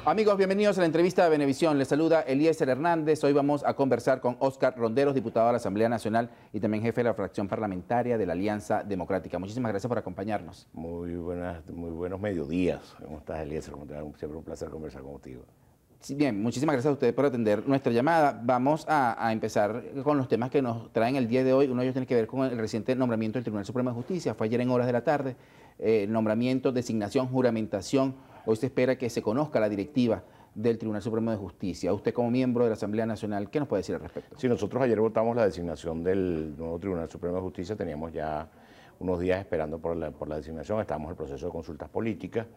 Amigos, bienvenidos a la entrevista de Venevisión. Les saluda Eliezer Hernández. Hoy vamos a conversar con Óscar Ronderos, diputado de la Asamblea Nacional y también jefe de la fracción parlamentaria de la Alianza Democrática. Muchísimas gracias por acompañarnos. Muy buenos mediodías. ¿Cómo estás, Eliezer? Siempre un placer conversar contigo. Sí, bien, muchísimas gracias a ustedes por atender nuestra llamada. Vamos a empezar con los temas que nos traen el día de hoy. Uno de ellos tiene que ver con el reciente nombramiento del Tribunal Supremo de Justicia. Fue ayer en horas de la tarde. Nombramiento, designación, juramentación. Hoy se espera que se conozca la directiva del Tribunal Supremo de Justicia. Usted como miembro de la Asamblea Nacional, ¿qué nos puede decir al respecto? Sí, nosotros ayer votamos la designación del nuevo Tribunal Supremo de Justicia. Teníamos ya unos días esperando por la designación. Estábamos en el proceso de consultas políticas.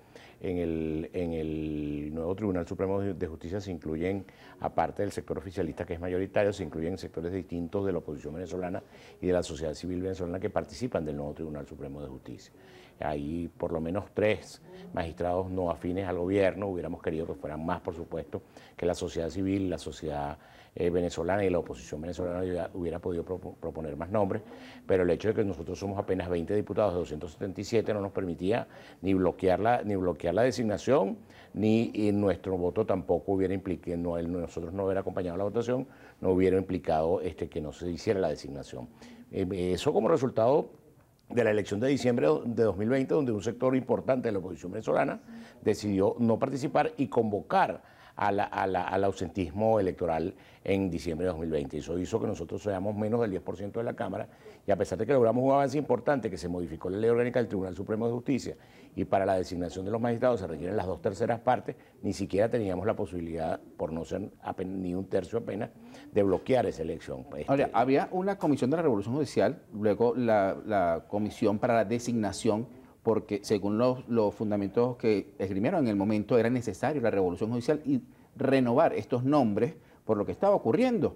En el nuevo Tribunal Supremo de Justicia se incluyen, aparte del sector oficialista que es mayoritario, se incluyen sectores distintos de la oposición venezolana y de la sociedad civil venezolana que participan del nuevo Tribunal Supremo de Justicia. Hay por lo menos 3 magistrados no afines al gobierno. Hubiéramos querido que fueran más, por supuesto, que la sociedad civil, la sociedad venezolana y la oposición venezolana hubiera podido proponer más nombres, pero el hecho de que nosotros somos apenas 20 diputados de 277 no nos permitía ni bloquear la designación, ni nuestro voto tampoco hubiera implicado, nosotros no hubiera acompañado la votación, no hubiera implicado que no se hiciera la designación. Eso como resultado de la elección de diciembre de 2020, donde un sector importante de la oposición venezolana decidió no participar y convocar al ausentismo electoral en diciembre de 2020. Eso hizo que nosotros seamos menos del 10% de la Cámara, y a pesar de que logramos un avance importante, que se modificó la ley orgánica del Tribunal Supremo de Justicia, y para la designación de los magistrados se requieren las 2/3 partes, ni siquiera teníamos la posibilidad, por no ser ni un tercio apenas, de bloquear esa elección. Ahora, había una comisión de la Revolución Judicial, luego la comisión para la designación, porque según los fundamentos que esgrimieron en el momento era necesario la revolución judicial y renovar estos nombres por lo que estaba ocurriendo.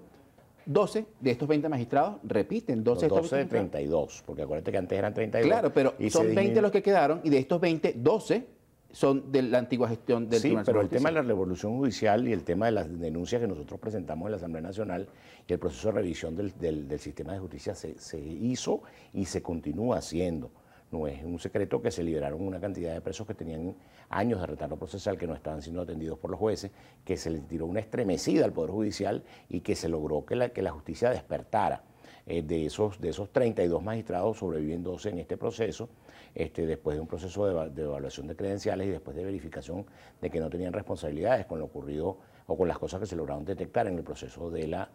12 de estos 20 magistrados repiten, 12 de 32, porque acuérdate que antes eran 32. Claro, pero son 20 los que quedaron y de estos 20, 12 son de la antigua gestión del Tribunal Supremo. Sí, pero el tema de la revolución judicial y el tema de las denuncias que nosotros presentamos en la Asamblea Nacional y el proceso de revisión del sistema de justicia se hizo y se continúa haciendo. No es un secreto que se liberaron una cantidad de presos que tenían años de retardo procesal, que no estaban siendo atendidos por los jueces, que se les tiró una estremecida al Poder Judicial y que se logró que la justicia despertara. De esos 32 magistrados sobreviven 12 en este proceso, después de un proceso de evaluación de credenciales y después de verificación de que no tenían responsabilidades con lo ocurrido o con las cosas que se lograron detectar en el proceso de la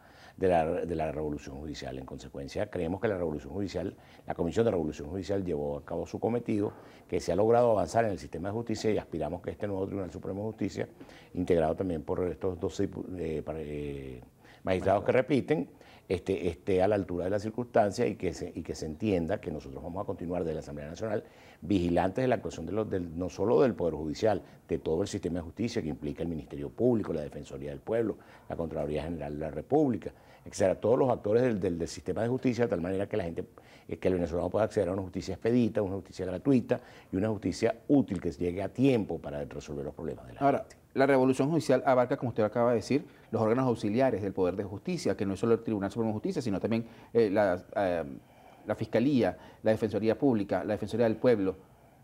revolución judicial. En consecuencia, creemos que la Comisión de Revolución Judicial llevó a cabo su cometido, que se ha logrado avanzar en el sistema de justicia, y aspiramos que este nuevo Tribunal Supremo de Justicia, integrado también por estos 12 magistrados que repiten, esté a la altura de las circunstancias y que se entienda que nosotros vamos a continuar de la Asamblea Nacional vigilantes de la actuación no solo del Poder Judicial, de todo el sistema de justicia que implica el Ministerio Público, la Defensoría del Pueblo, la Contraloría General de la República, etcétera, todos los actores del sistema de justicia, de tal manera que que el venezolano pueda acceder a una justicia expedita, una justicia gratuita y una justicia útil que llegue a tiempo para resolver los problemas de la gente. La revolución judicial abarca, como usted acaba de decir, los órganos auxiliares del Poder de Justicia, que no es solo el Tribunal Supremo de Justicia, sino también la Fiscalía, la Defensoría Pública, la Defensoría del Pueblo.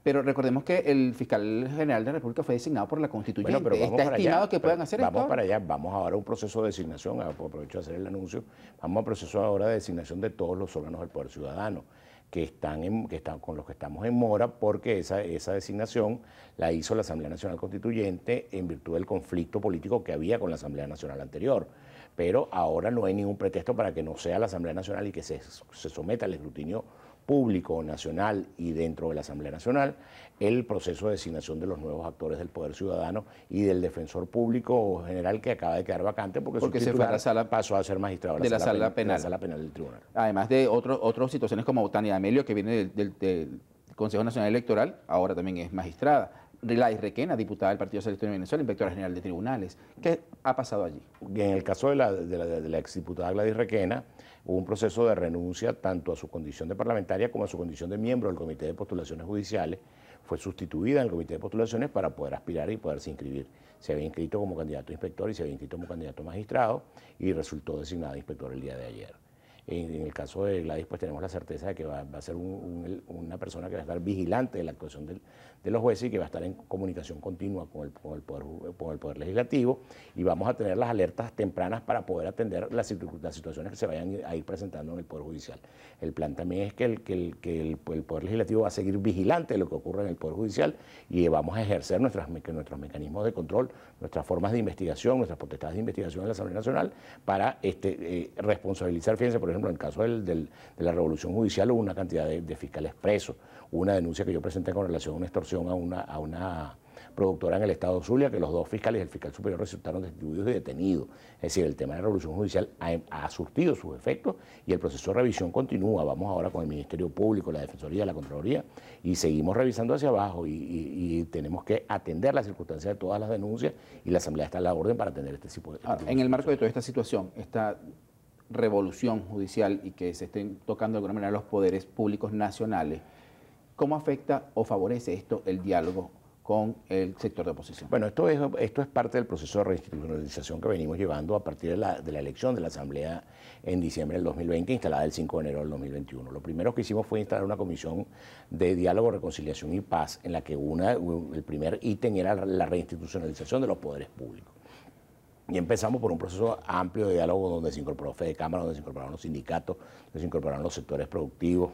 Pero recordemos que el fiscal general de la República fue designado por la Constituyente. Bueno, pero ¿Está estimado que puedan hacer esto? Vamos para allá, vamos ahora a un proceso de designación, aprovecho de hacer el anuncio, vamos a un proceso ahora de designación de todos los órganos del Poder Ciudadano, con los que estamos en mora, porque esa designación la hizo la Asamblea Nacional Constituyente en virtud del conflicto político que había con la Asamblea Nacional anterior. Pero ahora no hay ningún pretexto para que no sea la Asamblea Nacional y que se someta al escrutinio público, nacional y dentro de la Asamblea Nacional el proceso de designación de los nuevos actores del Poder Ciudadano y del Defensor Público General, que acaba de quedar vacante porque su titular pasó a ser magistrado de la sala penal del tribunal. Además de otras situaciones como Tania Amelio, que viene del Consejo Nacional Electoral, ahora también es magistrada. Gladys Requena, diputada del Partido Socialista de Venezuela, inspectora general de tribunales. ¿Qué ha pasado allí? En el caso de la exdiputada Gladys Requena, hubo un proceso de renuncia tanto a su condición de parlamentaria como a su condición de miembro del Comité de Postulaciones Judiciales. Fue sustituida en el Comité de Postulaciones para poder aspirar y poderse inscribir. Se había inscrito como candidato a inspector y se había inscrito como candidato a magistrado y resultó designada inspector el día de ayer. En el caso de Gladys, pues tenemos la certeza de que va a ser una persona que va a estar vigilante de la actuación de los jueces y que va a estar en comunicación continua con el poder Legislativo, y vamos a tener las alertas tempranas para poder atender las situaciones que se vayan a ir presentando en el Poder Judicial. El plan también es que el Poder Legislativo va a seguir vigilante de lo que ocurre en el Poder Judicial, y vamos a ejercer nuestros mecanismos de control, nuestras formas de investigación, nuestras potestades de investigación en la Asamblea Nacional para responsabilizar. Fíjense, por ejemplo, en el caso de la revolución judicial hubo una cantidad de fiscales presos, hubo una denuncia que yo presenté con relación a una extorsión a una productora en el estado Zulia, que los dos fiscales y el fiscal superior resultaron destituidos y detenidos. Es decir, el tema de la revolución judicial ha surtido sus efectos y el proceso de revisión continúa. Vamos ahora con el Ministerio Público, la Defensoría, la Contraloría, y seguimos revisando hacia abajo y tenemos que atender las circunstancias de todas las denuncias, y la Asamblea está a la orden para atender este tipo de en el marco de toda esta situación, esta revolución judicial y que se estén tocando de alguna manera los poderes públicos nacionales, ¿cómo afecta o favorece esto el diálogo con el sector de oposición? Bueno, esto es parte del proceso de reinstitucionalización que venimos llevando a partir de la elección de la Asamblea en diciembre del 2020, instalada el 5 de enero del 2021. Lo primero que hicimos fue instalar una comisión de diálogo, reconciliación y paz, en la que el primer ítem era la reinstitucionalización de los poderes públicos. Y empezamos por un proceso amplio de diálogo donde se incorporó Fede Cámara, donde se incorporaron los sindicatos, donde se incorporaron los sectores productivos,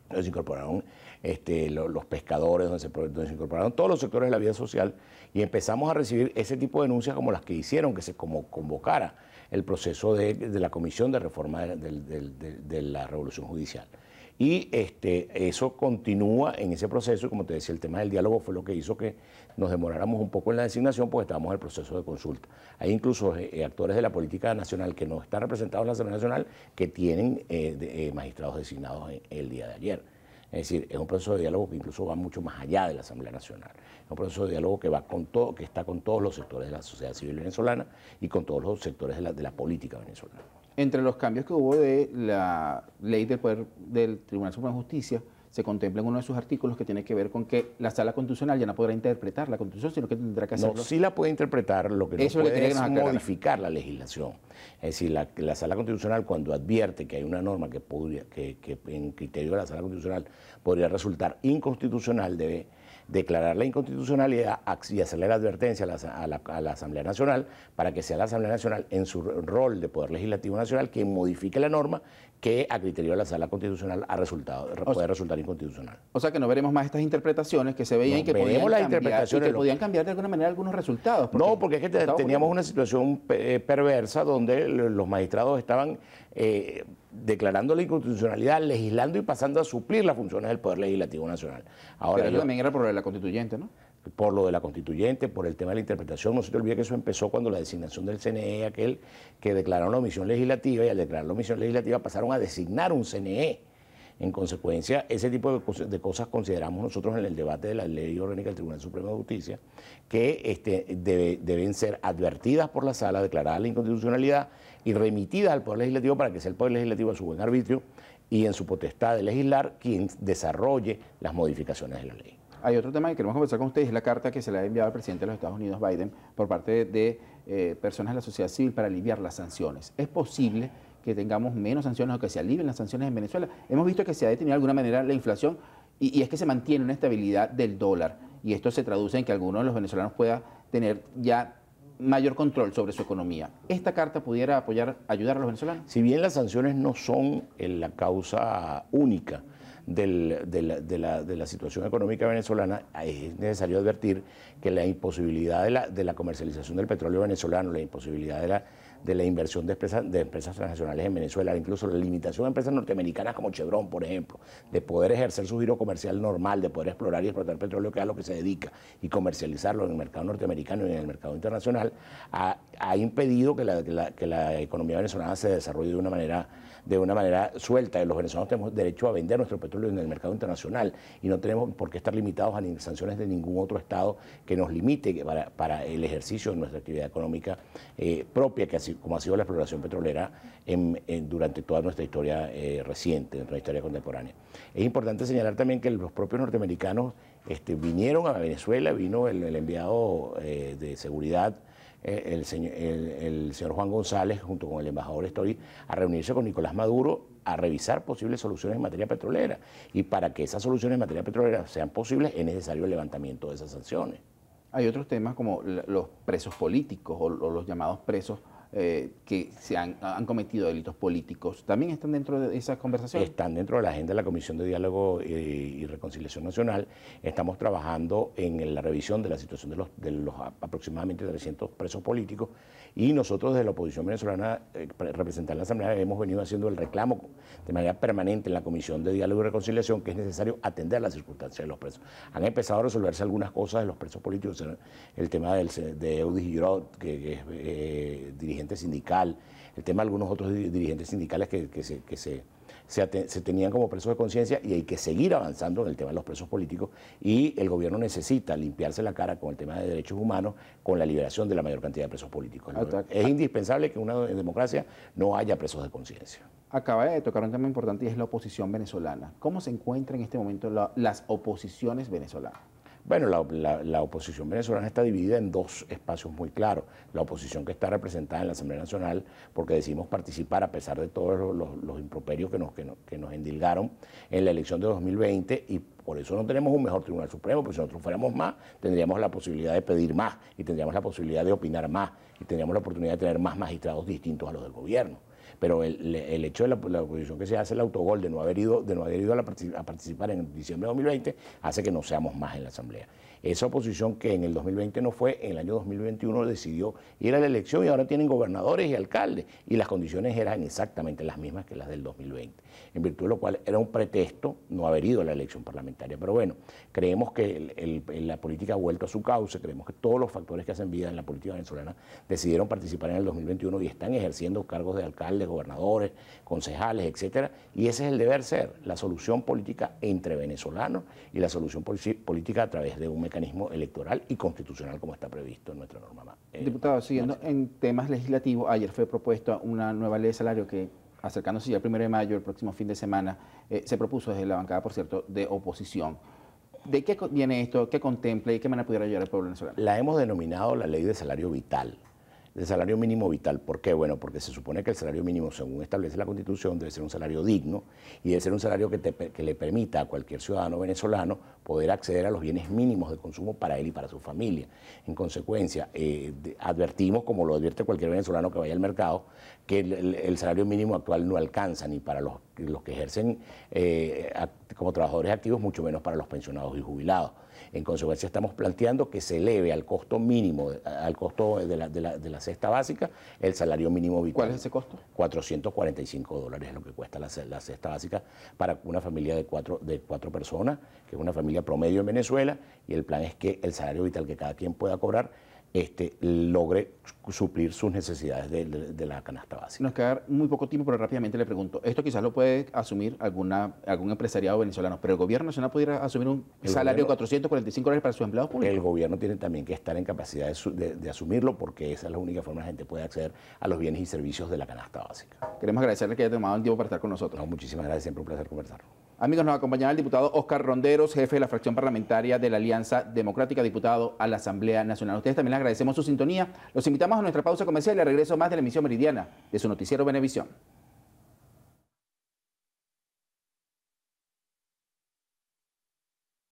donde se incorporaron los pescadores, donde se incorporaron todos los sectores de la vida social, y empezamos a recibir ese tipo de denuncias como las que hicieron que se convocara el proceso de la Comisión de Reforma de la Revolución Judicial. Y eso continúa en ese proceso, y como te decía, el tema del diálogo fue lo que hizo que nos demoráramos un poco en la designación, porque estábamos en el proceso de consulta. Hay incluso actores de la política nacional que no están representados en la Asamblea Nacional que tienen magistrados designados el día de ayer. Es decir, es un proceso de diálogo que incluso va mucho más allá de la Asamblea Nacional. Es un proceso de diálogo que va con todo, que está con todos los sectores de la sociedad civil venezolana y con todos los sectores de la política venezolana. Entre los cambios que hubo de la ley del poder del Tribunal Supremo de Justicia, se contempla en uno de sus artículos que tiene que ver con que la Sala Constitucional ya no podrá interpretar la Constitución, sino que tendrá que hacerlo. No, sí la puede interpretar, lo que no puede es modificar la legislación. Es decir, la Sala Constitucional, cuando advierte que hay una norma que en criterio de la Sala Constitucional podría resultar inconstitucional, debe declarar la inconstitucionalidad y hacerle la advertencia a la Asamblea Nacional para que sea la Asamblea Nacional, en su rol de Poder Legislativo Nacional, quien modifique la norma que a criterio de la Sala Constitucional puede resultar inconstitucional. O sea que no veremos más estas interpretaciones que se veían y que podían cambiar de alguna manera algunos resultados. No, porque es que teníamos una situación perversa donde los magistrados estaban declarando la inconstitucionalidad, legislando y pasando a suplir las funciones del Poder Legislativo Nacional. Ahora, pero también era por la constituyente, ¿no? Por lo de la constituyente, por el tema de la interpretación. No se te olvide que eso empezó cuando la designación del CNE, aquel que declararon la omisión legislativa, y al declarar la omisión legislativa pasaron a designar un CNE. En consecuencia, ese tipo de cosas consideramos nosotros en el debate de la Ley Orgánica del Tribunal Supremo de Justicia que deben ser advertidas por la Sala, declarada la inconstitucionalidad y remitidas al Poder Legislativo para que sea el Poder Legislativo a su buen arbitrio y en su potestad de legislar quien desarrolle las modificaciones de la ley. Hay otro tema que queremos conversar con ustedes, es la carta que se le ha enviado al presidente de los Estados Unidos, Biden, por parte de personas de la sociedad civil para aliviar las sanciones. ¿Es posible que tengamos menos sanciones o que se alivien las sanciones en Venezuela? Hemos visto que se ha detenido de alguna manera la inflación y es que se mantiene una estabilidad del dólar, y esto se traduce en que alguno de los venezolanos pueda tener ya mayor control sobre su economía. ¿Esta carta pudiera ayudar a los venezolanos? Si bien las sanciones no son la causa única de la situación económica venezolana, es necesario advertir que la imposibilidad de la comercialización del petróleo venezolano, la imposibilidad de la inversión de empresas transnacionales en Venezuela, incluso la limitación de empresas norteamericanas como Chevron, por ejemplo, de poder ejercer su giro comercial normal, de poder explorar y explotar petróleo, que es a lo que se dedica, y comercializarlo en el mercado norteamericano y en el mercado internacional, ha impedido que la economía venezolana se desarrolle de una manera suelta. Los venezolanos tenemos derecho a vender nuestro petróleo en el mercado internacional y no tenemos por qué estar limitados a sanciones de ningún otro Estado que nos limite para el ejercicio de nuestra actividad económica propia, como ha sido la exploración petrolera durante toda nuestra historia reciente, nuestra historia contemporánea. Es importante señalar también que los propios norteamericanos vinieron a Venezuela, vino el enviado de seguridad el señor Juan González, junto con el embajador Story, a reunirse con Nicolás Maduro a revisar posibles soluciones en materia petrolera. Y para que esas soluciones en materia petrolera sean posibles, es necesario el levantamiento de esas sanciones. Hay otros temas como los presos políticos o los llamados presos que han cometido delitos políticos. ¿También están dentro de esa conversación? Están dentro de la agenda de la Comisión de Diálogo y Reconciliación Nacional. Estamos trabajando en la revisión de la situación de los aproximadamente 300 presos políticos, y nosotros desde la oposición venezolana, representar la Asamblea, hemos venido haciendo el reclamo de manera permanente en la Comisión de Diálogo y Reconciliación que es necesario atender las circunstancias de los presos. Han empezado a resolverse algunas cosas de los presos políticos, el tema de Eudis Girot, que es dirigente sindical, el tema de algunos otros dirigentes sindicales que se tenían como presos de conciencia, y hay que seguir avanzando en el tema de los presos políticos, y el gobierno necesita limpiarse la cara con el tema de derechos humanos, con la liberación de la mayor cantidad de presos políticos. Es indispensable que en una democracia no haya presos de conciencia. Acaba de tocar un tema importante y es la oposición venezolana. ¿Cómo se encuentran en este momento las oposiciones venezolanas? Bueno, la oposición venezolana está dividida en dos espacios muy claros. La oposición que está representada en la Asamblea Nacional, porque decidimos participar a pesar de todos los improperios que nos endilgaron en la elección de 2020, y por eso no tenemos un mejor Tribunal Supremo, porque si nosotros fuéramos más, tendríamos la posibilidad de pedir más, y tendríamos la posibilidad de opinar más, y tendríamos la oportunidad de tener más magistrados distintos a los del gobierno. Pero el hecho de la oposición que se hace, el autogol de no haber ido a participar en diciembre de 2020, hace que no seamos más en la Asamblea. Esa oposición que en el 2020 no fue, en el año 2021 decidió ir a la elección, y ahora tienen gobernadores y alcaldes, y las condiciones eran exactamente las mismas que las del 2020, en virtud de lo cual era un pretexto no haber ido a la elección parlamentaria. Pero bueno, creemos que la política ha vuelto a su cauce, creemos que todos los factores que hacen vida en la política venezolana decidieron participar en el 2021 y están ejerciendo cargos de alcaldes, gobernadores, concejales, etcétera, y ese es el deber ser, la solución política entre venezolanos y la solución política a través de un mecanismo electoral y constitucional como está previsto en nuestra norma. Diputado, siguiendo en temas legislativos, ayer fue propuesta una nueva ley de salario que, acercándose ya el 1 de mayo, el próximo fin de semana, se propuso desde la bancada, por cierto, de oposición. ¿De qué viene esto? ¿Qué contempla y qué manera pudiera ayudar al pueblo venezolano? La hemos denominado la ley de salario vital. De salario mínimo vital. ¿Por qué? Bueno, porque se supone que el salario mínimo, según establece la Constitución, debe ser un salario digno, y debe ser un salario que le permita a cualquier ciudadano venezolano poder acceder a los bienes mínimos de consumo para él y para su familia. En consecuencia, advertimos, como lo advierte cualquier venezolano que vaya al mercado, que el salario mínimo actual no alcanza ni para los que ejercen como trabajadores activos, mucho menos para los pensionados y jubilados. En consecuencia, estamos planteando que se eleve al costo mínimo, al costo de la cesta básica, el salario mínimo vital. ¿Cuál es ese costo? $445 es lo que cuesta la cesta básica para una familia de cuatro personas, que es una familia promedio en Venezuela, y el plan es que el salario vital que cada quien pueda cobrar logre suplir sus necesidades de la canasta básica. Nos queda muy poco tiempo, pero rápidamente le pregunto, esto quizás lo puede asumir algún empresariado venezolano, pero el gobierno nacional pudiera asumir un salario de $445 para sus empleados públicos. El gobierno tiene también que estar en capacidad de asumirlo, porque esa es la única forma que la gente puede acceder a los bienes y servicios de la canasta básica. Queremos agradecerle que haya tomado el tiempo para estar con nosotros. No, muchísimas gracias, siempre un placer conversar. Amigos, nos acompañaba el diputado Óscar Ronderos, jefe de la fracción parlamentaria de la Alianza Democrática, diputado a la Asamblea Nacional. A ustedes también les agradecemos su sintonía. Los invitamos a nuestra pausa comercial y al regreso más de la emisión meridiana de su noticiero Venevisión.